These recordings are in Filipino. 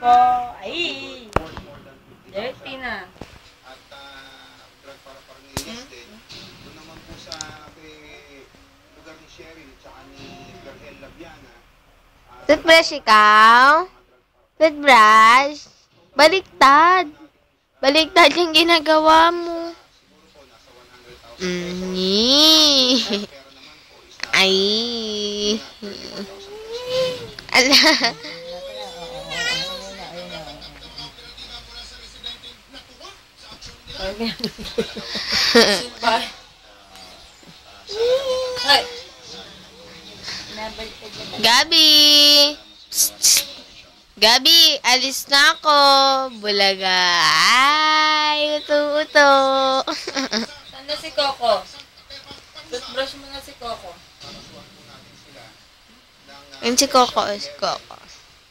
po. Ay! Dirty na. At drug para parang din. Doon naman po sa lugar ni Sherry at ni Garhel Labiana. Toothbrush ikaw? Toothbrush? Baliktad. Baliktad yung ginagawa mo. Ay. Ala. Gabi. Gabi, alis na ako. Bulaga. Ay, uto-uto. Saan na si Coco? Toothbrush mo na si Coco. Yung si Coco, si Coco.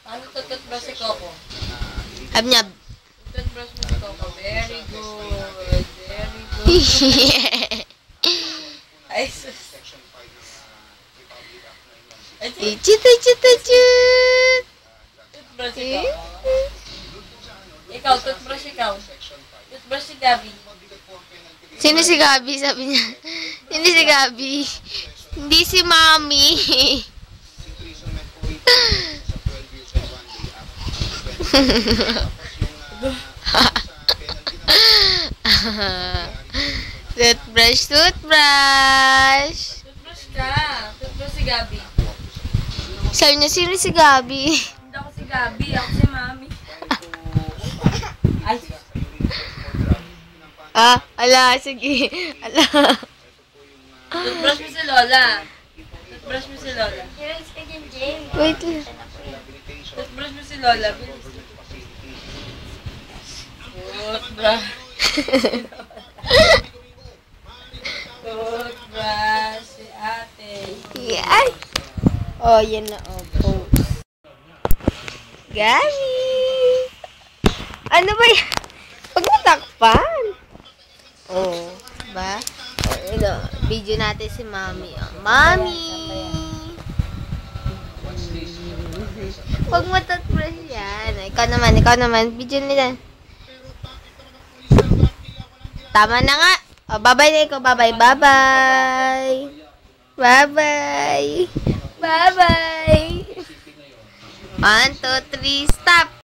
Paano toothbrush si Coco? Habnyab. Toothbrush mo si Coco. Very good. Very good. Ay, sus. Ay, Chut. toothbrush si Coco. Ikaw, toothbrush ikaw. Toothbrush si Gabi. Sino si Gabi? Sabi niya. Sino si Gabi? Hindi si Mami. Toothbrush. Toothbrush ka. Toothbrush si Gabi. Sabi niya, sino si Gabi? Hindi ako si Gabi. Ako si Mami. Ay, Ala, sige. Ala. toothbrush mo si Lola. Toothbrush mo si Lola. Wait lang. Toothbrush mo si Lola. Toothbrush. Toothbrush si ate. Yan. Oh, yan na. Oh, pose. Gabi. Ano ba yan? Huwag mo takpan. Oh, ba? Oh, ito. Video natin si Mami. Oh, Mami. Huwag mo toothbrush yan. Ikaw naman. Video nila. Tama na nga. Oh, bye-bye na ikaw. Bye-bye. Bye-bye. 1, 2, 3, stop.